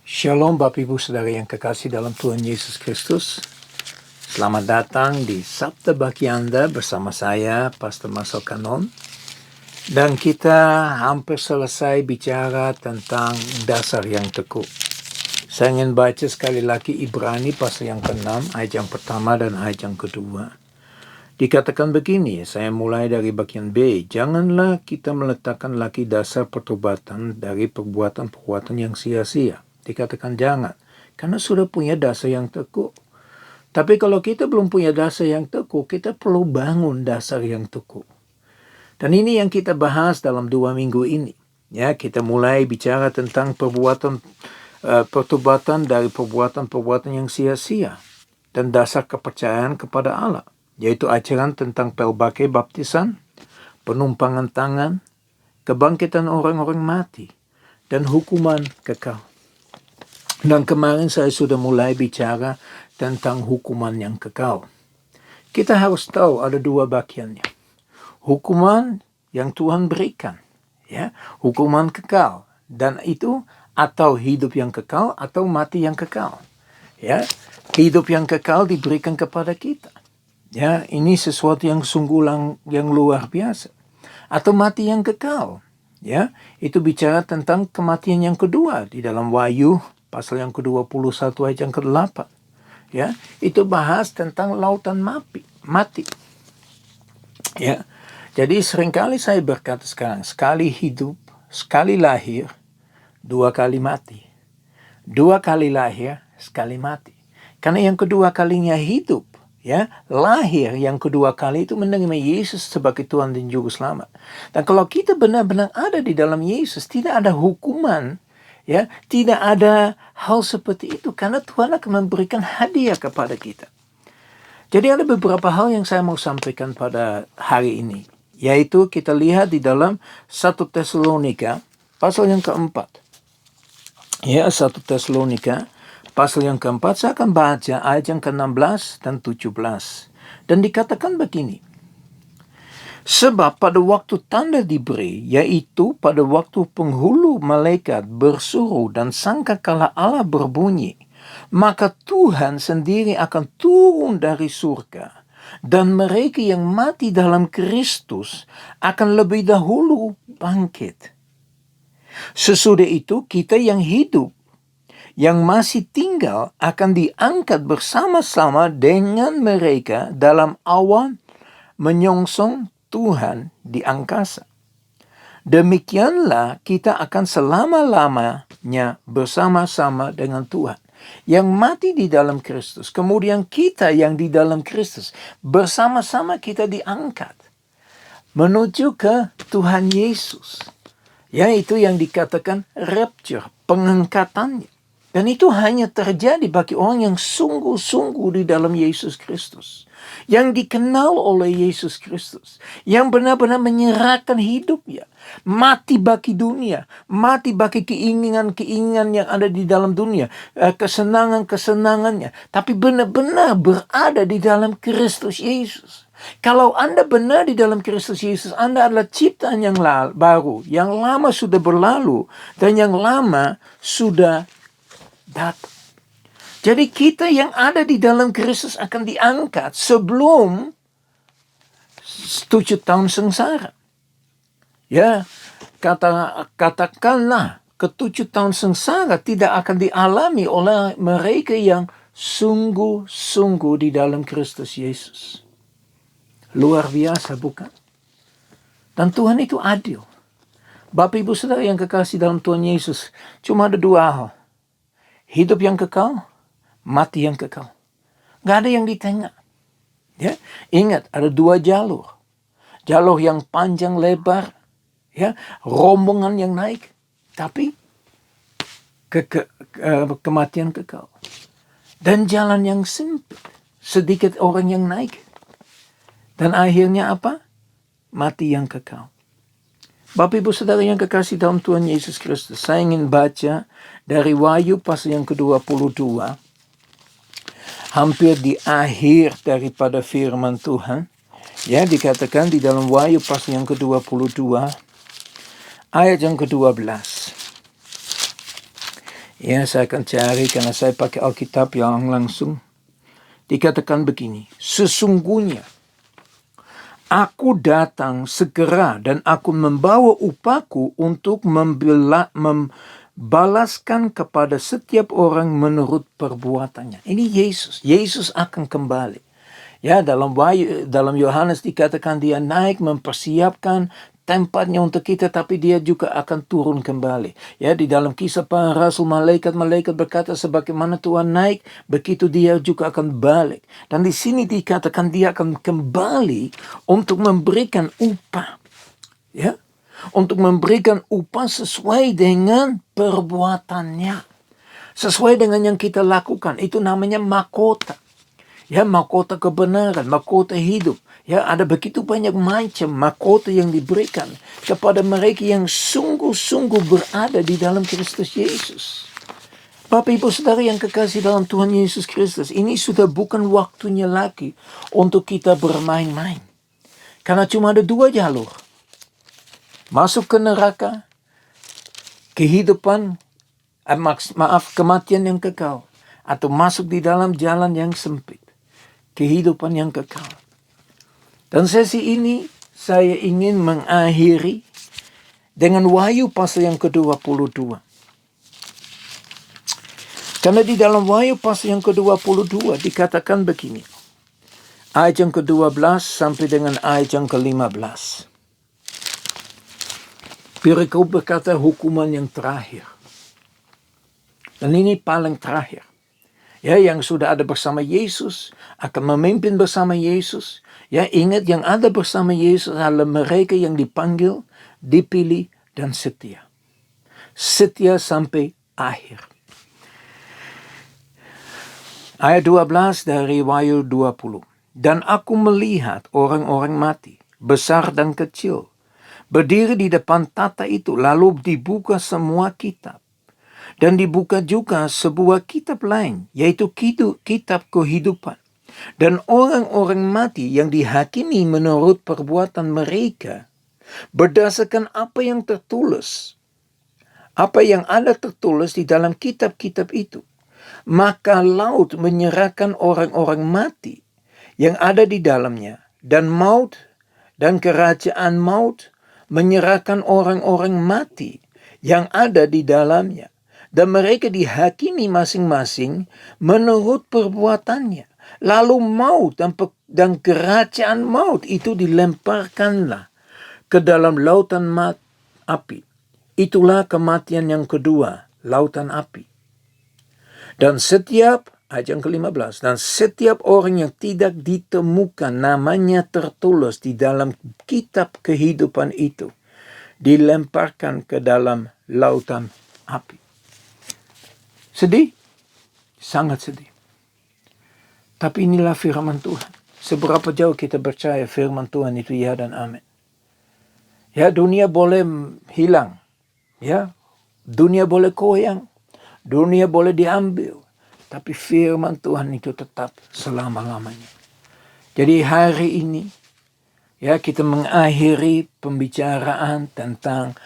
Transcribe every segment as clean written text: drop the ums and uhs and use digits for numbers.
Shalom Bapak Ibu Saudara yang kekasih dalam Tuhan Yesus Kristus. Selamat datang di Sabda Bagi Anda bersama saya, Pastor Marcel Kanon. Dan kita hampir selesai bicara tentang dasar yang teguh. Saya ingin baca sekali lagi Ibrani pasal yang ke-6, ayat yang pertama dan ayat yang kedua. Dikatakan begini, saya mulai dari bagian B. Janganlah kita meletakkan lagi dasar pertobatan dari perbuatan-perbuatan yang sia-sia. Dikatakan jangan, karena sudah punya dasar yang teguh. Tapi kalau kita belum punya dasar yang teguh, kita perlu bangun dasar yang teguh. Dan ini yang kita bahas dalam 2 minggu ini. Ya, kita mulai bicara tentang pertobatan dari perbuatan-perbuatan yang sia-sia dan dasar kepercayaan kepada Allah, yaitu ajaran tentang pelbagai baptisan, penumpangan tangan, kebangkitan orang-orang mati, dan hukuman kekal. Dan kemarin saya sudah mulai bicara tentang hukuman yang kekal. Kita harus tahu ada 2 bagiannya. Hukuman yang Tuhan berikan, ya, hukuman kekal, dan itu atau hidup yang kekal atau mati yang kekal. Ya, hidup yang kekal diberikan kepada kita. Ya, ini sesuatu yang sungguh yang luar biasa. Atau mati yang kekal. Ya, itu bicara tentang kematian yang kedua di dalam Wahyu pasal yang ke-21 ayat yang ke-8. Ya, itu bahas tentang lautan mati. Ya. Jadi seringkali saya berkata sekarang, sekali hidup, sekali lahir, 2 kali mati. 2 kali lahir, sekali mati. Karena yang kedua kalinya hidup, ya, lahir yang kedua kali itu menerima Yesus sebagai Tuhan dan Juru Selamat. Dan kalau kita benar-benar ada di dalam Yesus, tidak ada hukuman, ya, tidak ada hal seperti itu, karena Tuhan akan memberikan hadiah kepada kita. Jadi ada beberapa hal yang saya mau sampaikan pada hari ini, yaitu kita lihat di dalam 1 Tesalonika pasal yang keempat. Ya, 1 Tesalonika pasal yang keempat, saya akan baca ayat yang ke-16 dan 17. Dan dikatakan begini, sebab pada waktu tanda diberi, yaitu pada waktu penghulu malaikat bersuruh dan sangkakala Allah berbunyi, maka Tuhan sendiri akan turun dari surga, dan mereka yang mati dalam Kristus akan lebih dahulu bangkit. Sesudah itu kita yang hidup, yang masih tinggal akan diangkat bersama-sama dengan mereka dalam awan menyongsong Tuhan di angkasa. Demikianlah kita akan selama-lamanya bersama-sama dengan Tuhan. Yang mati di dalam Kristus, kemudian kita yang di dalam Kristus, bersama-sama kita diangkat menuju ke Tuhan Yesus. Yaitu yang dikatakan rapture, pengangkatannya. Dan itu hanya terjadi bagi orang yang sungguh-sungguh di dalam Yesus Kristus. Yang dikenal oleh Yesus Kristus. Yang benar-benar menyerahkan hidupnya. Mati bagi dunia. Mati bagi keinginan-keinginan yang ada di dalam dunia. Kesenangan-kesenangannya. Tapi benar-benar berada di dalam Kristus Yesus. Kalau Anda benar di dalam Kristus Yesus, Anda adalah ciptaan yang baru. Yang lama sudah berlalu. Dan yang lama sudah datang. Jadi kita yang ada di dalam Kristus akan diangkat sebelum 7 tahun sengsara. Ya, katakanlah ke-7 tahun sengsara tidak akan dialami oleh mereka yang sungguh-sungguh di dalam Kristus Yesus. Luar biasa, bukan? Dan Tuhan itu adil. Bapak Ibu Saudara yang kekasih dalam Tuhan Yesus, cuma ada 2 hal. Hidup yang kekal, mati yang kekal. Gak ada yang di tengah. Ya, ingat, ada 2 jalur. Jalur yang panjang lebar, ya, rombongan yang naik, tapi kematian kekal. Dan jalan yang sempit, sedikit orang yang naik. Dan akhirnya apa? Mati yang kekal. Bapak Ibu Saudara yang kekasih dalam Tuhan Yesus Kristus, saya ingin baca dari Wahyu pasal yang ke-22, hampir di akhir daripada firman Tuhan. Ya, dikatakan di dalam Wahyu pasal yang ke-22, ayat yang ke-12. Ya, saya akan cari karena saya pakai Alkitab yang langsung. Dikatakan begini, sesungguhnya aku datang segera dan aku membawa upahku untuk membalaskan kepada setiap orang menurut perbuatannya. Ini Yesus. Yesus akan kembali. Ya, dalam Yohanes dikatakan dia naik mempersiapkan tempatnya untuk kita, tapi dia juga akan turun kembali. Ya, di dalam Kisah Para Rasul, malaikat-malaikat berkata sebagaimana Tuhan naik, begitu dia juga akan balik. Dan di sini dikatakan dia akan kembali untuk memberikan upah. Ya, untuk memberikan upah sesuai dengan perbuatannya. Sesuai dengan yang kita lakukan. Itu namanya mahkota. Ya, mahkota kebenaran, mahkota hidup. Ya, ada begitu banyak macam mahkota yang diberikan kepada mereka yang sungguh-sungguh berada di dalam Kristus Yesus. Bapak Ibu Saudara yang kekasih dalam Tuhan Yesus Kristus, ini sudah bukan waktunya lagi untuk kita bermain-main. Karena cuma ada dua jalur. Masuk ke neraka, kehidupan, kematian yang kekal. Atau masuk di dalam jalan yang sempit, kehidupan yang kekal. Dan sesi ini saya ingin mengakhiri dengan Wahyu pasal yang ke-22. Karena di dalam Wahyu pasal yang ke-22 dikatakan begini. Ayat yang ke-12 sampai dengan ayat yang ke-15. Perikop berkata hukuman yang terakhir. Dan ini paling terakhir. Ya, yang sudah ada bersama Yesus, akan memimpin bersama Yesus. Ya, ingat yang ada bersama Yesus adalah mereka yang dipanggil, dipilih, dan setia. Setia sampai akhir. Ayat 12 dari Wahyu 20. Dan aku melihat orang-orang mati, besar dan kecil, berdiri di depan tata itu, lalu dibuka semua kitab. Dan dibuka juga sebuah kitab lain, yaitu kitab kehidupan. Dan orang-orang mati yang dihakimi menurut perbuatan mereka, berdasarkan apa yang tertulis, apa yang ada tertulis di dalam kitab-kitab itu. Maka laut menyerahkan orang-orang mati yang ada di dalamnya, dan maut dan kerajaan maut menyerahkan orang-orang mati yang ada di dalamnya. Dan mereka dihakimi masing-masing menurut perbuatannya. Lalu maut dan kerajaan maut itu dilemparkanlah ke dalam lautan api. Itulah kematian yang kedua, lautan api. Dan setiap, ayat yang ke-15, dan setiap orang yang tidak ditemukan namanya tertulis di dalam kitab kehidupan itu, dilemparkan ke dalam lautan api. Sedih? Sangat sedih. Tapi inilah firman Tuhan. Seberapa jauh kita percaya firman Tuhan itu ya dan amin. Ya, dunia boleh hilang. Ya, dunia boleh goyang. Dunia boleh diambil. Tapi firman Tuhan itu tetap selama-lamanya. Jadi hari ini, ya, kita mengakhiri pembicaraan tentang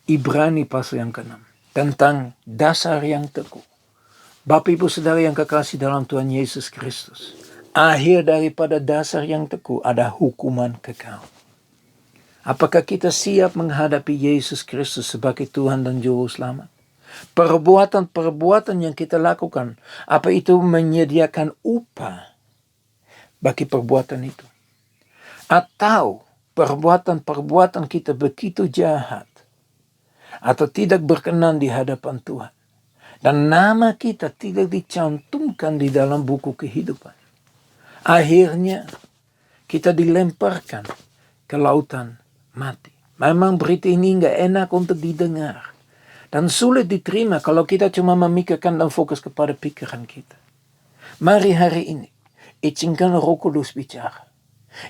Ibrani pasal yang ke-6. Tentang dasar yang teguh. Bapak Ibu Saudara yang kekasih dalam Tuhan Yesus Kristus. Akhir daripada dasar yang teguh ada hukuman kekal. Apakah kita siap menghadapi Yesus Kristus sebagai Tuhan dan Juru Selamat? Perbuatan-perbuatan yang kita lakukan, apa itu menyediakan upah bagi perbuatan itu? Atau perbuatan-perbuatan kita begitu jahat atau tidak berkenan di hadapan Tuhan, dan nama kita tidak dicantumkan di dalam buku kehidupan. Akhirnya kita dilemparkan ke lautan mati. Memang berita ini enggak enak untuk didengar. Dan sulit diterima kalau kita cuma memikirkan dan fokus kepada pikiran kita. Mari hari ini, izinkan Roh Kudus bicara.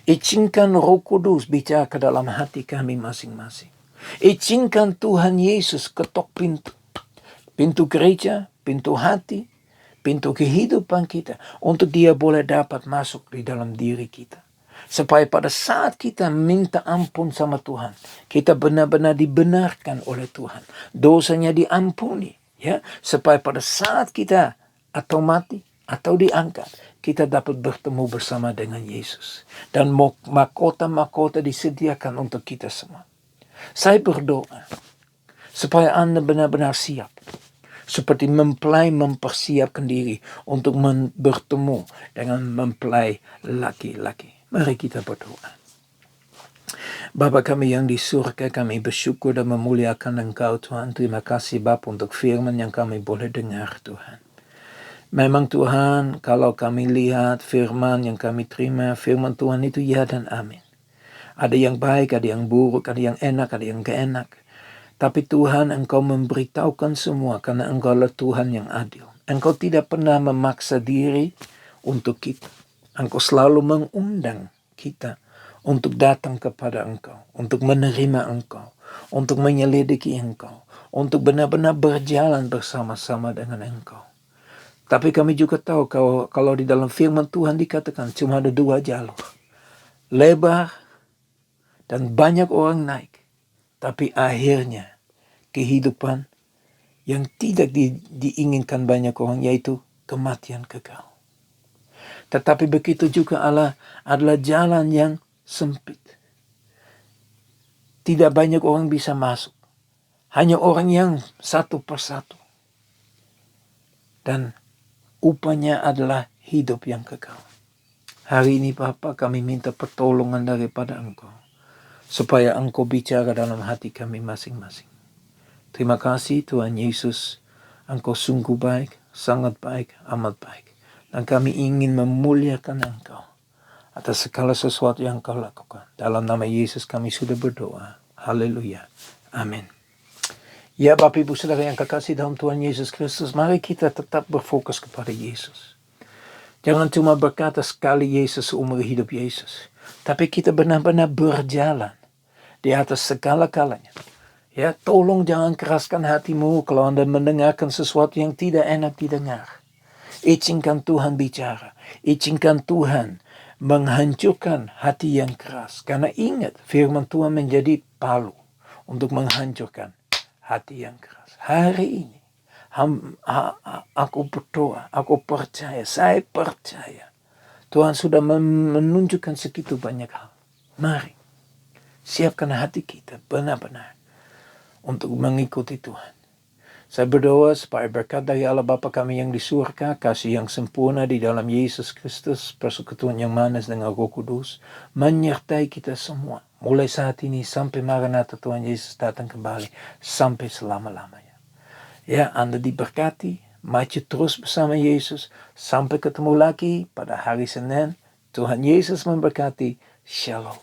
Izinkan Roh Kudus bicara ke dalam hati kami masing-masing. Izinkan Tuhan Yesus ketok pintu. Pintu gereja, pintu hati, pintu kehidupan kita. Untuk dia boleh dapat masuk di dalam diri kita. Supaya pada saat kita minta ampun sama Tuhan, kita benar-benar dibenarkan oleh Tuhan. Dosanya diampuni. Ya, supaya pada saat kita atau mati atau diangkat, kita dapat bertemu bersama dengan Yesus. Dan mahkota-mahkota disediakan untuk kita semua. Saya berdoa supaya Anda benar-benar siap. Seperti mempelai mempersiapkan diri untuk bertemu dengan mempelai laki-laki. Mari kita berdoa. Bapa kami yang di surga, kami bersyukur dan memuliakan Engkau Tuhan. Terima kasih Bapa untuk firman yang kami boleh dengar Tuhan. Memang Tuhan, kalau kami lihat firman yang kami terima, firman Tuhan itu ya dan amin. Ada yang baik, ada yang buruk, ada yang enak, ada yang gak enak. Tapi Tuhan, Engkau memberitahukan semua karena Engkau adalah Tuhan yang adil. Engkau tidak pernah memaksa diri untuk kita. Engkau selalu mengundang kita untuk datang kepada Engkau, untuk menerima Engkau, untuk menyelidiki Engkau, untuk benar-benar berjalan bersama-sama dengan Engkau. Tapi kami juga tahu kalau di dalam firman Tuhan dikatakan cuma ada 2 jalur. Lebar dan banyak orang naik. Tapi akhirnya kehidupan yang tidak diinginkan banyak orang, yaitu kematian kekal. Tetapi begitu juga adalah jalan yang sempit. Tidak banyak orang bisa masuk. Hanya orang yang satu persatu. Dan upahnya adalah hidup yang kekal. Hari ini Bapa, kami minta pertolongan daripada Engkau. Supaya Engkau bicara dalam hati kami masing-masing. Terima kasih Tuhan Yesus. Engkau sungguh baik, sangat baik, amat baik. Dan kami ingin memuliakan Engkau atas segala sesuatu yang Kau lakukan. Dalam nama Yesus kami sudah berdoa. Haleluya. Amin. Ya Bapak Ibu Saudara yang kekasih dalam Tuhan Yesus Kristus, mari kita tetap berfokus kepada Yesus. Jangan cuma berkata sekali Yesus seumur hidup Yesus. Tapi kita benar-benar berjalan di atas segala-galanya. Ya, tolong jangan keraskan hatimu kalau Anda mendengarkan sesuatu yang tidak enak didengar. Izinkan Tuhan bicara. Izinkan Tuhan menghancurkan hati yang keras. Karena ingat, firman Tuhan menjadi palu untuk menghancurkan hati yang keras. Hari ini, aku berdoa, aku percaya, saya percaya. Tuhan sudah menunjukkan segitu banyak hal. Mari, siapkan hati kita benar-benar untuk mengikuti Tuhan. Saya berdoa supaya berkat dari Allah Bapa kami yang di surga, kasih yang sempurna di dalam Yesus Kristus, persekutuan yang manis dengan Roh Kudus, menyertai kita semua. Mulai saat ini sampai Maranatha Tuhan Yesus datang kembali, sampai selama-lamanya. Ya, Anda diberkati, maju terus bersama Yesus, sampai ketemu lagi pada hari Senin. Tuhan Yesus memberkati. Shalom.